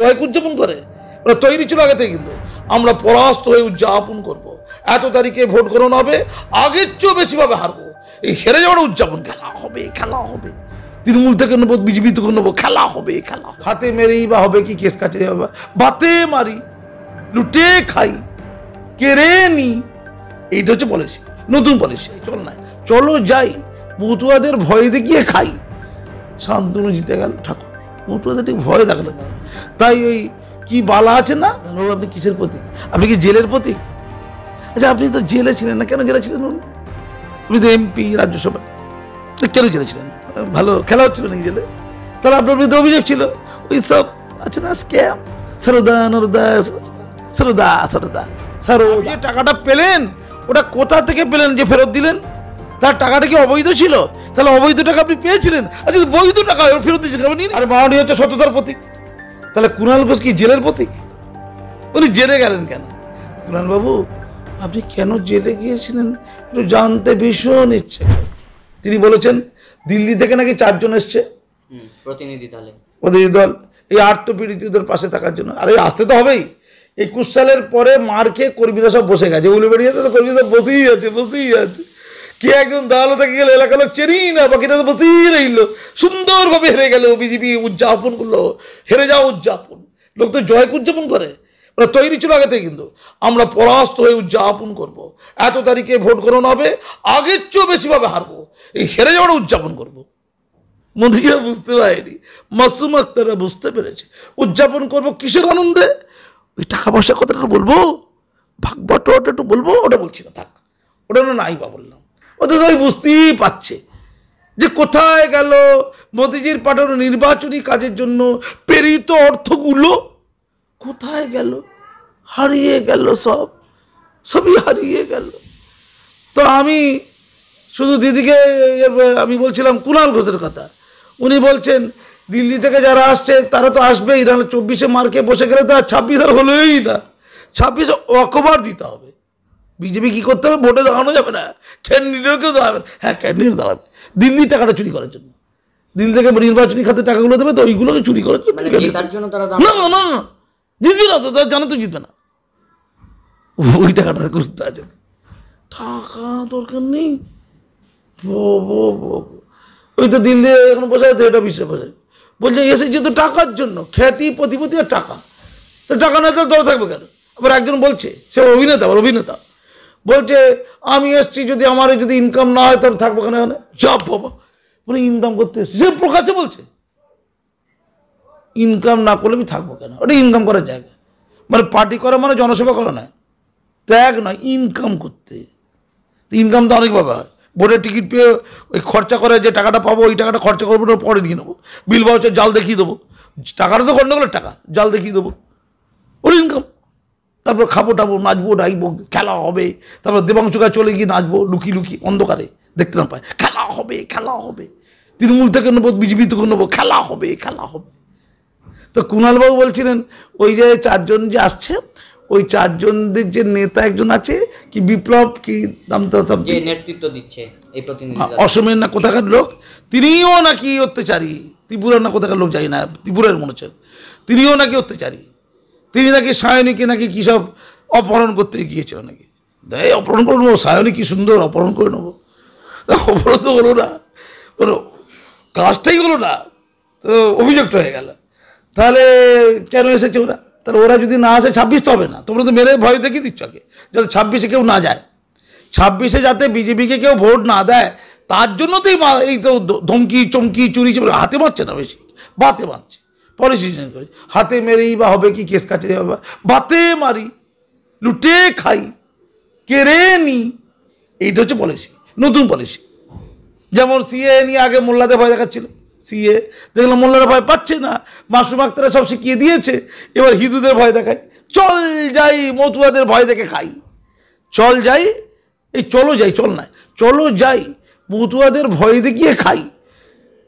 জয় উদযাপন করে, ওরা তৈরি ছিল আগে থেকে। কিন্তু আমরা পরাস্ত হয়ে উদযাপন করব, এত তারিখে ভোট গ্রহণ হবে, আগের চেয়েও বেশিভাবে হারবো। এই হেরে যাওয়ার উদযাপন, খেলা হবে খেলা হবে, তৃণমূল থেকে নেবো, বিজেপি থেকে নেবো, খেলা হবে খেলা। হাতে মেরেই বা হবে কি, কেস কাছারি হবে, বাতে মারি, লুটে খাই, কেড়ে নি। এইটা হচ্ছে পলিসি, নতুন পলিসি। চল না, চলো যাই, মতুয়াদের ভয় দেখিয়ে খাই। শান্তনু জিতে গেল ঠাকুর, মতুয়াদের ঠিক ভয় দেখালো না। তাই ওই কি বালা আছে না, আপনি কিসের প্রতীক? আপনি কি জেলের প্রতীক? আচ্ছা, আপনি তো জেলে ছিলেন না, কেন জেলে ছিলেন? আপনি তো এমপি, রাজ্যসভা, কেন জেলে ছিলেন? ভালো খেলা হচ্ছিল নাকি জেলে? তাহলে আপনার বিরুদ্ধে অভিযোগ ছিল ওই সব আছে না, স্ক্যাম, সরদা নরদা, সরদা সরদা সরো। যে টাকাটা পেলেন, ওটা কোথা থেকে পেলেন যে ফেরত দিলেন? তার টাকাটা কি অবৈধ ছিল? তাহলে অবৈধ টাকা আপনি পেয়েছিলেন, আর যদি বৈধ টাকা ফেরত দিয়েছিলেন আপনি। আর মাননীয় হচ্ছে সততার প্রতীক, তাহলে কুণাল ঘোষ কি জেলের প্রতীক? উনি জেলে গেলেন কেন? কুণাল বাবু, আপনি কেন জেলে গিয়েছিলেন একটু জানতে ভীষণ ইচ্ছে। তিনি বলেছেন দিল্লি থেকে নাকি 4 জন এসছে প্রতিনিধি দল, এই আত্মপীড়িতদের পাশে থাকার জন্য। আরে আসতে তো হবেই। 21 সালের পরে মার খেয়ে কর্মীরা সব বসে গেছে, উলে বেরিয়ে তো কর্মীরা বসেই আছে। কে একজন দাঁড়ালো থেকে গেলে এলাকার লোক চেনেই না, বাকিটা তো বসেই রইল। সুন্দরভাবে হেরে গেল, বিজেপি উদযাপন করলো, হেরে যাওয়া উদযাপন। লোক তো জয় উদযাপন করে, ওরা তৈরি ছিল আগে থেকে। কিন্তু আমরা পরাস্ত হয়ে উদযাপন করব, এত তারিখে ভোট গ্রহণ হবে, আগের চেয়েও বেশিভাবে হারবো। এই হেরে যাওয়ার উদযাপন করব। মোদিরা বুঝতে পারেনি, মাসুম আক্তাররা বুঝতে পেরেছে। উদযাপন করব কিসের আনন্দে? ওই টাকা পয়সার কথাটা বলবো, ভাগ বটোয়াটা একটু বলবো, ওটা বলছি না, থাক, ওটা নাই বা বললাম। ওদের ওই বুঝতেই পারছে যে কোথায় গেল মোদিজির পাঠানো নির্বাচনী কাজের জন্য প্রেরিত অর্থগুলো, কোথায় গেল? হারিয়ে গেল, সবই হারিয়ে গেল। তো আমি শুধু দিদিকে আমি বলছিলাম কুণাল ঘোষের কথা। উনি বলছেন দিল্লি থেকে যারা আসছে তারা তো আসবেই, নাহলে 24-এ মার্কে বসে গেলে তো আর 26 আর হলোই না। 26-এ অকবার দিতে হবে। বিজেপি কি করতে হবে? ভোটে দাঁড়ানো যাবে না, ক্যান্ডিডেটকেও দাঁড়াবে। হ্যাঁ, ক্যান্ডিডেট দাঁড়াবে দিল্লির টাকাটা চুরি করার জন্য। দিল্লি থেকে নির্বাচনী খাতে টাকাগুলো দেবে, তো ওইগুলোকে চুরি করার জন্য। না না না, জিতবে না তো, তার জানো তো জিতবে না। ওই টাকাটা গুরুত্ব আছে, টাকা দরকার নেই। ওই তো দিল্লি এখন বসে আছে, এটা বিশ্বে বসে বলছে এসেছে তো টাকার জন্য, খ্যাতি প্রতিপত্তি আর টাকা। তো টাকা না থাকলে দলে থাকবে কেন? আবার একজন বলছে, সে অভিনেতা বলছে আমি এসছি, যদি আমার যদি ইনকাম না হয় তাহলে থাকবো কেন? চাপ বাবা, মানে ইনকাম করতে এসছি, সে প্রকাশ্যে বলছে ইনকাম না করলে আমি থাকবো কেন? ওটা ইনকাম করার জায়গা। মানে পার্টি করা মানে জনসেবা করা নয়, ত্যাগ নয়, ইনকাম করতে। ইনকাম তো অনেকভাবে হয়। ভোটের টিকিট পেয়ে ওই খরচা করে যে টাকাটা পাবো, ওই টাকাটা খরচা করবো, পরে নিয়ে নেবো। বিল ভাউচার জাল দেখিয়ে দেবো, টাকাটা তো গন্ডগোলের টাকা, জাল দেখিয়ে দেবো, ওর ইনকাম। তারপর খাবো টাবো, নাচবো ডাইবো, খেলা হবে। তারপর দেবাংশুকা চলে গিয়ে নাচবো লুকিয়ে অন্ধকারে, দেখতে না পায়। খেলা হবে, তৃণমূল থেকে নেবো, বিজেপি থেকে নেবো, খেলা হবে। তো কুণালবাবু বলছিলেন ওই যে 4 জন যে আসছে, ওই 4 জনদের যে নেতা একজন আছে কি বিপ্লব কি নামটা, যে নেতৃত্ব দিচ্ছে এই প্রতিনিধি, অসমের না কোথাকার লোক, তিনিও নাকি অত্যাচারী। ত্রিপুরার না কোথাকার লোক, যাই না, ত্রিপুরার মনে হচ্ছে, তিনিও নাকি অত্যাচারী। তিনি নাকি সায়নীকে নাকি কী সব অপহরণ করতে গিয়েছিল নাকি। দেয় অপহরণ করে নেবো, সায়নী কি সুন্দর, অপহরণ করে নেবো। অপহরণ তো হলো না, কাজটাই হলো না, তো অভিযোগটা হয়ে গেল। তাহলে কেন এসেছে ওরা? তাহলে ওরা যদি না আসে 26 তো হবে না। তোমরা তো মেরে ভয় দেখিয়ে দিচ্ছ আগে, যাতে 26-এ কেউ না যায়। 26-এ যাতে বিজেপিকে কেউ ভোট না দেয়, তার জন্য তো এই তো ধমকি চমকি চুরি হাতে মারছে না, বেশি বাতে মারছে। পলিসি চেঞ্জ করে, হাতে মেরেই বা হবে কি, কেস কাছারি হবে, বাতে মারি, লুটে খাই, কেড়ে নি। এইটা হচ্ছে পলিসি, নতুন পলিসি। যেমন সিএ নিয়ে আগে মোল্লাদের ভয় দেখাচ্ছিল, সিএ দেখলাম মোল্লারা ভয় পাচ্ছে না, মাসুম আক্তারা সব শিখিয়ে দিয়েছে, এবার হিন্দুদের ভয় দেখায়। চল যাই, মতুয়াদের ভয় দেখে খাই। চল যাই, এই চলো যাই, মতুয়াদের ভয় দেখিয়ে খাই।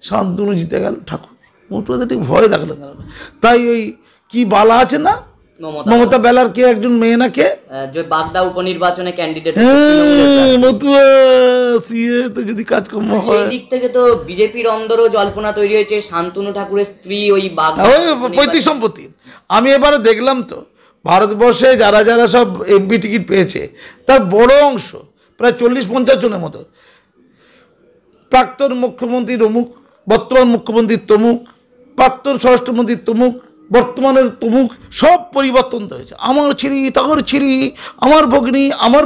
শান্তনু জিতে গেল ঠাকুর, মতুয়াদের ঠিক ভয় দেখালো না। তাই ওই কি বালা আছে না, মমতা বেলার কে একজন মেয়ে না কে যে বাগদা উপনির্বাচনে ক্যান্ডিডেট মতুয়া সিএ তো যদি কাজকর্ম হয় সেই দিক থেকে তো বিজেপির অন্দরও জল্পনা তৈরি হয়েছে শান্তনু ঠাকুরের স্ত্রী ওই বাগদা পৈতৃক সম্পত্তি। আমি এবারে দেখলাম তো ভারতবর্ষে যারা যারা সব এমপি টিকিট পেয়েছে তার বড় অংশ প্রায় 40-50 জনের মতো প্রাক্তন মুখ্যমন্ত্রী অমুক, বর্তমান মুখ্যমন্ত্রী তমুক, প্রাক্তন স্বরাষ্ট্রমন্ত্রী তমুক, বর্তমানের তমুক, সব পরিবর্তন হয়েছে। আমার ছিরি, তার ছিরি, আমার ভগ্নী, আমার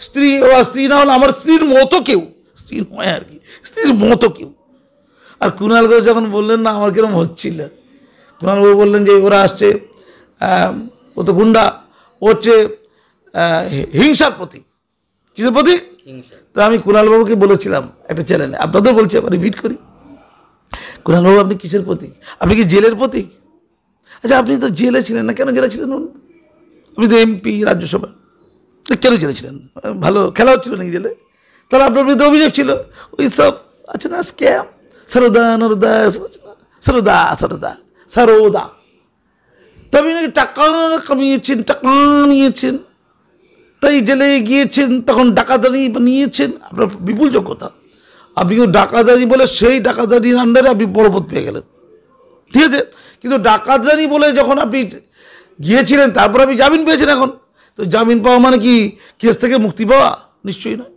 স্ত্রী, স্ত্রী না হলে আমার স্ত্রীর মতো কেউ, স্ত্রী নয় আর কি, স্ত্রীর মতো কেউ। আর কুণাল ঘোষ যখন বললেন না আমার কিরম হচ্ছিল, কুণালবাবু বললেন যে ওরা আসছে, ও তো গুন্ডা, ও হচ্ছে হিংসার প্রতীক। কিসের প্রতীক? তো আমি কুণালবাবুকে বলেছিলাম একটা চ্যানেলে, আপনাদের বলছি, আবার রিপিট করি, কুণালবাবু আপনি কিসের প্রতীক? আপনি কি জেলের প্রতীক? আচ্ছা আপনি তো জেলে ছিলেন না, কেন জেলে ছিলেন? আপনি তো এমপি রাজ্যসভা, কেন জেলে ছিলেন? ভালো খেলা হচ্ছিল নাকি জেলে? তাহলে আপনার বিরুদ্ধে অভিযোগ ছিল ওই সব আছে না, স্ক্যাম, সারদা নরদা, সারদা সারদা সারদা, তবে নাকি টাকা কামিয়েছেন, টাকা নিয়েছেন, তাই জেলে গিয়েছেন, তখন ডাকাতারি নিয়েছেন। আপনার বিপুল যোগ্যতা, আপনি ডাকাতারি বলে সেই ডাকাতারির আন্ডারে আপনি বড় পদ পেয়ে গেলেন, ঠিক আছে। কিন্তু ডাকাতরানি বলে যখন আপনি গিয়েছিলেন তারপর আপনি জামিন পেয়েছেন, এখন তো জামিন পাওয়া মানে কি কেস থেকে মুক্তি পাওয়া? নিশ্চয়ই নয়।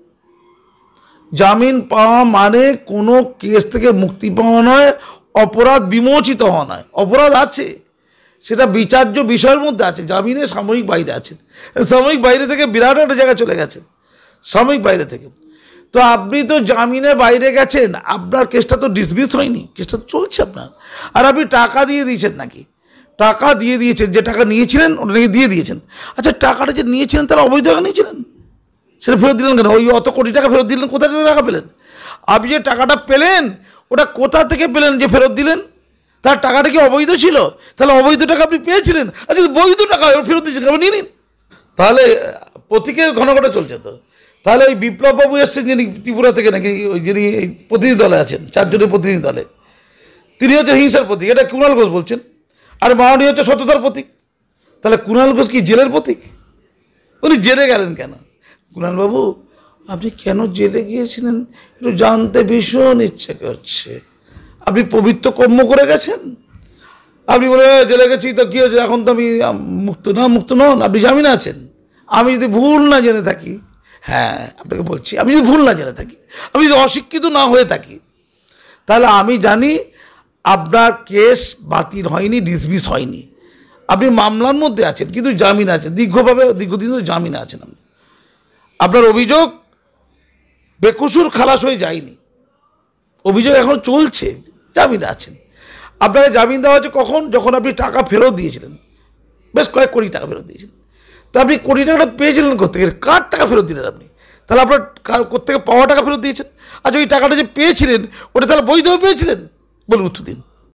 জামিন পাওয়া মানে কোনো কেস থেকে মুক্তি পাওয়া নয়, অপরাধ বিমোচিত হওয়া নয়। অপরাধ আছে, সেটা বিচার্য বিষয়ের মধ্যে আছে, জামিনে সাময়িক বাইরে আছেন, সাময়িক বাইরে থেকে বিরাট একটা জায়গায় চলে গেছেন, সাময়িক বাইরে থেকে। তো আপনি তো জামিনে বাইরে গেছেন, আপনার কেসটা তো ডিসমিস হয়নি, কেসটা তো চলছে আপনার। আর আপনি টাকা দিয়ে দিয়েছেন নাকি? টাকা দিয়ে দিয়েছেন, যে টাকা নিয়েছিলেন ওটা নাকি দিয়ে দিয়েছেন। আচ্ছা টাকাটা যে নিয়েছিলেন তারা অবৈধ টাকা নিয়েছিলেন, সেটা ফেরত দিলেন কেন? ওই অত কোটি টাকা ফেরত দিলেন, কোথা থেকে টাকা পেলেন? আপনি যে টাকাটা পেলেন ওটা কোথা থেকে পেলেন যে ফেরত দিলেন? তার টাকাটা কি অবৈধ ছিল? তাহলে অবৈধ টাকা আপনি পেয়েছিলেন, আর যদি বৈধ টাকা ফেরত দিয়েছেন আপনি নিয়ে নিন। তাহলে প্রতীকের ঘন ঘটা চলছে তো। তাহলে ওই বিপ্লব বাবু এসছেন যিনি ত্রিপুরা থেকে নাকি, ওই যিনি প্রতিনিধি দলে আছেন, 4 জনের প্রতিনিধি দলে, তিনি হচ্ছে হিংসার প্রতীক, এটা কুণাল ঘোষ বলছেন। আর মাওনি হচ্ছে সততার প্রতীক। তাহলে কুণাল ঘোষ কি জেলের প্রতীক? উনি জেলে গেলেন কেন? কুণালবাবু আপনি কেন জেলে গিয়েছিলেন একটু জানতে ভীষণ ইচ্ছে করছে। আপনি পবিত্র কর্ম করে গেছেন, আপনি বলে জেলে গেছি তো কী হয়েছে, এখন তো আমি মুক্ত না, মুক্ত নন, আপনি জামিনে আছেন। আমি যদি ভুল না জেনে থাকি, হ্যাঁ আপনাকে বলছি, আমি যদি ভুল না জেনে থাকি, আমি যদি অশিক্ষিত না হয়ে থাকি, তাহলে আমি জানি আপনার কেস বাতিল হয়নি, ডিসমিস হয়নি, আপনি মামলার মধ্যে আছেন কিন্তু জামিন আছেন, দীর্ঘদিন ধরে জামিনে আছেন। আপনার অভিযোগ বেকসুর খালাস হয়ে যায়নি, অভিযোগ এখন চলছে, জামিনে আছেন। আপনাকে জামিন দেওয়া হচ্ছে কখন? যখন আপনি টাকা ফেরত দিয়েছিলেন, বেশ কয়েক কোটি টাকা ফেরত দিয়েছিলেন। তা আপনি কোটি টাকাটা পেয়েছিলেন কোথেকে? কার টাকা ফেরত দিলেন আপনি? তাহলে আপনার কোথেকে পাওয়া টাকা ফেরত দিয়েছেন? আচ্ছা ওই টাকাটা যে পেয়েছিলেন ওটা তাহলে বৈধভাবে পেয়েছিলেন? বলুন উত্তর দিন।